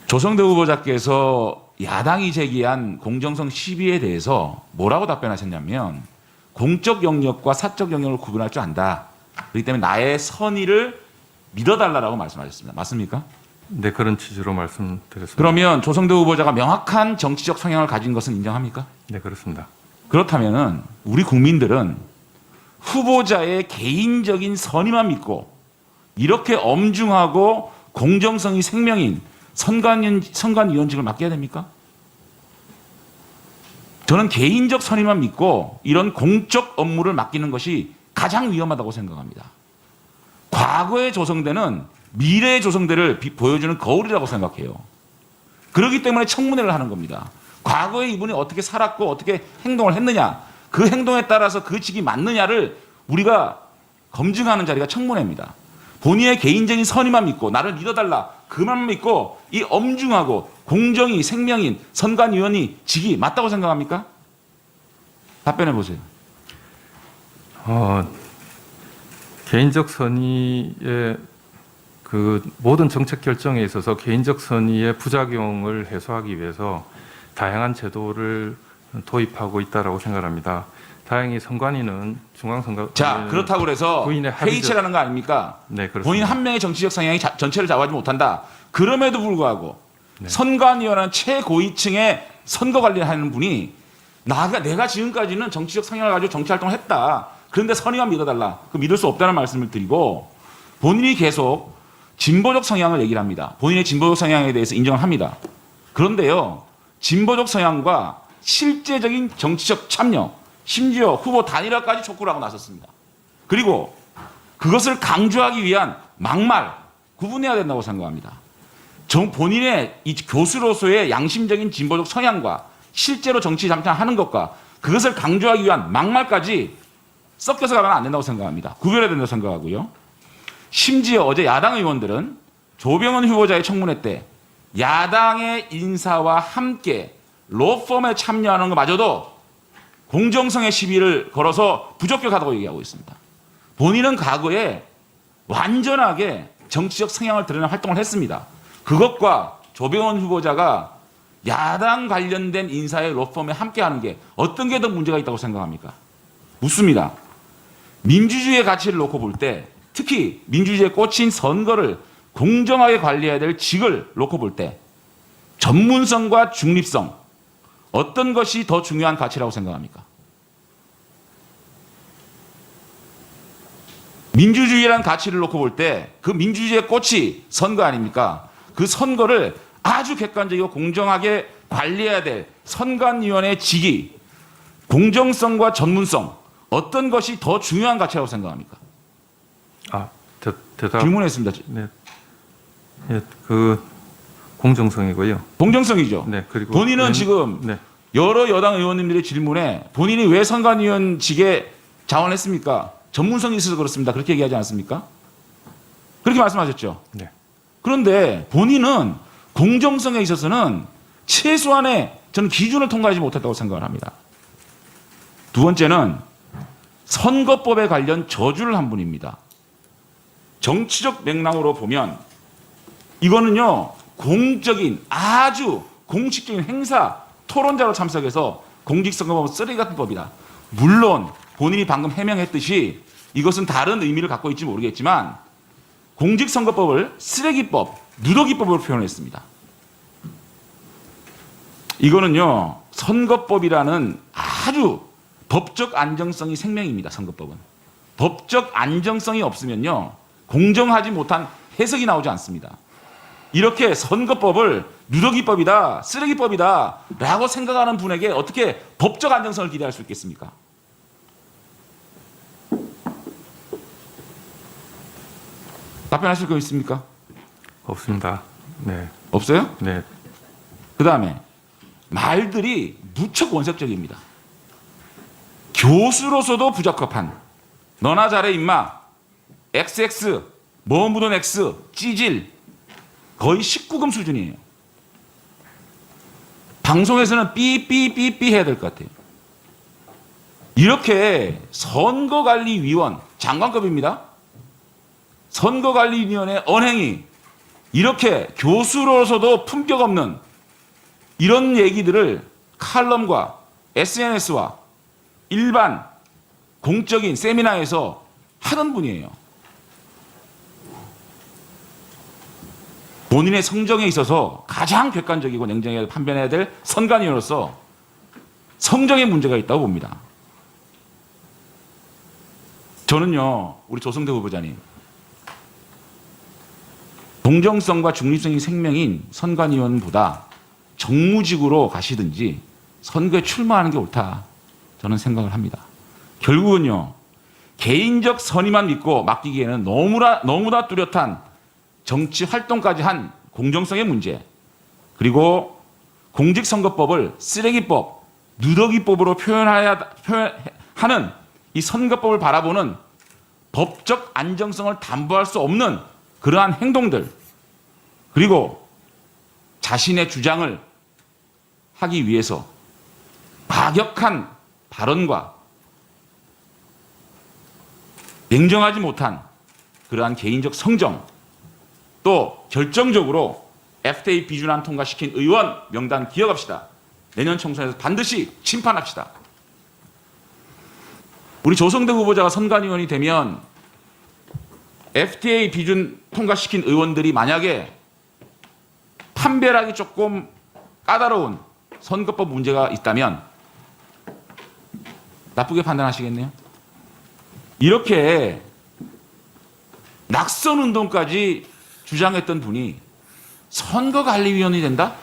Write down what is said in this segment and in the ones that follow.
조성대 후보자께서 야당이 제기한 공정성 시비에 대해서 뭐라고 답변하셨냐면 공적 영역과 사적 영역을 구분할 줄 안다. 그렇기 때문에 나의 선의를 믿어달라고 말씀하셨습니다. 맞습니까? 네, 그런 취지로 말씀드렸습니다. 그러면 조성대 후보자가 명확한 정치적 성향을 가진 것은 인정합니까? 네, 그렇습니다. 그렇다면 우리 국민들은 후보자의 개인적인 선의만 믿고 이렇게 엄중하고 공정성이 생명인 선관위원직을 맡겨야 됩니까? 저는 개인적 선의만 믿고 이런 공적 업무를 맡기는 것이 가장 위험하다고 생각합니다. 과거의 조성대는 미래의 조성대를 보여주는 거울이라고 생각해요. 그렇기 때문에 청문회를 하는 겁니다. 과거에 이분이 어떻게 살았고 어떻게 행동을 했느냐, 그 행동에 따라서 그 직이 맞느냐를 우리가 검증하는 자리가 청문회입니다. 본인의 개인적인 선의만 믿고 나를 믿어달라 그만 믿고 이 엄중하고 공정이 생명인 선관위원이 직이 맞다고 생각합니까? 답변해 보세요. 개인적 선의의 그 모든 정책 결정에 있어서 개인적 선의의 부작용을 해소하기 위해서 다양한 제도를 도입하고 있다라고 생각합니다. 다행히 선관위는 중앙선관. 자, 그렇다고 해서 부인의 회의체라는 거 아닙니까? 네, 그렇습니다. 본인 한 명의 정치적 성향이 전체를 좌우하지 못한다. 그럼에도 불구하고 네. 선관위원회는 최고위층의 선거 관리를 하는 분이 내가 지금까지는 정치적 성향을 가지고 정치 활동을 했다. 그런데 선의만 믿어달라. 그 믿을 수 없다는 말씀을 드리고 본인이 계속 진보적 성향을 얘기를 합니다. 본인의 진보적 성향에 대해서 인정을 합니다. 그런데요, 진보적 성향과 실제적인 정치적 참여, 심지어 후보 단일화까지 촉구를 하고 나섰습니다. 그리고 그것을 강조하기 위한 막말, 구분해야 된다고 생각합니다. 본인의 이 교수로서의 양심적인 진보적 성향과 실제로 정치 잠창하는 것과 그것을 강조하기 위한 막말까지 섞여서 가면 안 된다고 생각합니다. 구별해야 된다고 생각하고요. 심지어 어제 야당 의원들은 조병헌 후보자의 청문회 때 야당의 인사와 함께 로펌에 참여하는 것마저도 공정성의 시비를 걸어서 부적격하다고 얘기하고 있습니다. 본인은 과거에 완전하게 정치적 성향을 드러내는 활동을 했습니다. 그것과 조병헌 후보자가 야당 관련된 인사의 로펌에 함께하는 게 어떤 게 더 문제가 있다고 생각합니까? 묻습니다. 민주주의의 가치를 놓고 볼 때, 특히 민주주의의 꽃인 선거를 공정하게 관리해야 될 직을 놓고 볼 때 전문성과 중립성, 어떤 것이 더 중요한 가치라고 생각합니까? 민주주의라는 가치를 놓고 볼 때 그 민주주의의 꽃이 선거 아닙니까? 그 선거를 아주 객관적이고 공정하게 관리해야 될 선관위원회 직위, 공정성과 전문성, 어떤 것이 더 중요한 가치라고 생각합니까? 대답. 질문했습니다. 네, 예, 그 공정성이고요. 공정성이죠. 네, 그리고 본인은 지금 네, 여러 여당 의원님들의 질문에 본인이 왜 선관위원직에 자원했습니까? 전문성이 있어서 그렇습니다. 그렇게 얘기하지 않았습니까? 그렇게 말씀하셨죠. 네. 그런데 본인은 공정성에 있어서는 최소한의 저는 기준을 통과하지 못했다고 생각을 합니다. 두 번째는 선거법에 관련 저주를 한 분입니다. 정치적 맥락으로 보면 이거는요, 공적인 아주 공식적인 행사 토론자로 참석해서 공직선거법은 쓰레기 같은 법이다. 물론 본인이 방금 해명했듯이 이것은 다른 의미를 갖고 있지 모르겠지만 공직선거법을 쓰레기법, 누더기법으로 표현했습니다. 이거는요, 선거법이라는 아주 법적 안정성이 생명입니다. 선거법은. 법적 안정성이 없으면요, 공정하지 못한 해석이 나오지 않습니다. 이렇게 선거법을 누더기법이다, 쓰레기법이다 라고 생각하는 분에게 어떻게 법적 안정성을 기대할 수 있겠습니까? 답변하실 거 있습니까? 없습니다. 네, 없어요? 네, 그 다음에 말들이 무척 원색적입니다. 교수로서도 부적합한 너나 잘해 임마 XX 뭐 묻은 X 찌질 거의 19금 수준이에요. 방송에서는 삐삐삐삐 해야 될 것 같아요. 이렇게 선거관리위원 장관급입니다. 선거관리위원회 언행이 이렇게 교수로서도 품격 없는 이런 얘기들을 칼럼과 SNS와 일반 공적인 세미나에서 하던 분이에요. 본인의 성정에 있어서 가장 객관적이고 냉정하게 판단해야 될 선관위원으로서 성정에 문제가 있다고 봅니다. 저는요, 우리 조성대 후보자님, 공정성과 중립성이 생명인 선관위원보다 정무직으로 가시든지 선거에 출마하는 게 옳다, 저는 생각을 합니다. 결국은요, 개인적 선의만 믿고 맡기기에는 너무나 뚜렷한 정치 활동까지 한 공정성의 문제, 그리고 공직선거법을 쓰레기법, 누더기법으로 표현하는 이 선거법을 바라보는 법적 안정성을 담보할 수 없는 그러한 행동들, 그리고 자신의 주장을 하기 위해서 과격한 발언과 냉정하지 못한 그러한 개인적 성정, 또 결정적으로 FTA 비준안 통과시킨 의원 명단 기억합시다. 내년 총선에서 반드시 심판합시다. 우리 조성대 후보자가 선관위원이 되면 FTA 비준 통과시킨 의원들이 만약에 판별하기 조금 까다로운 선거법 문제가 있다면 나쁘게 판단하시겠네요. 이렇게 낙선 운동까지 주장했던 분이 선거관리위원이 된다?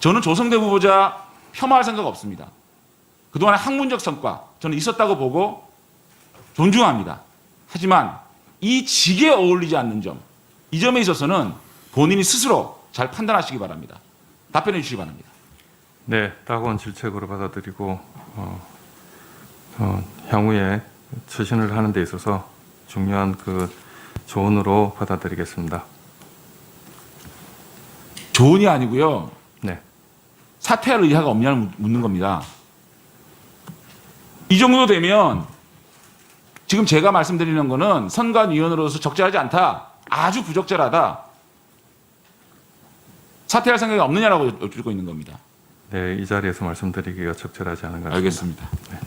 저는 조성대 후보자 폄하할 생각 없습니다. 그동안의 학문적 성과 저는 있었다고 보고 존중합니다. 하지만 이 직에 어울리지 않는 점, 이 점에 있어서는 본인이 스스로 잘 판단하시기 바랍니다. 답변해 주시기 바랍니다. 네, 따가운 질책으로 받아들이고 향후에 처신을 하는 데 있어서 중요한 그 조언으로 받아들이겠습니다. 조언이 아니고요. 네, 사퇴할 의사가 없냐를 묻는 겁니다. 이 정도 되면 지금 제가 말씀드리는 거는 선관위원으로서 적절하지 않다, 아주 부적절하다, 사퇴할 생각이 없느냐라고 여쭙고 있는 겁니다. 네, 이 자리에서 말씀드리기가 적절하지 않은 것 같습니다. 알겠습니다. 네.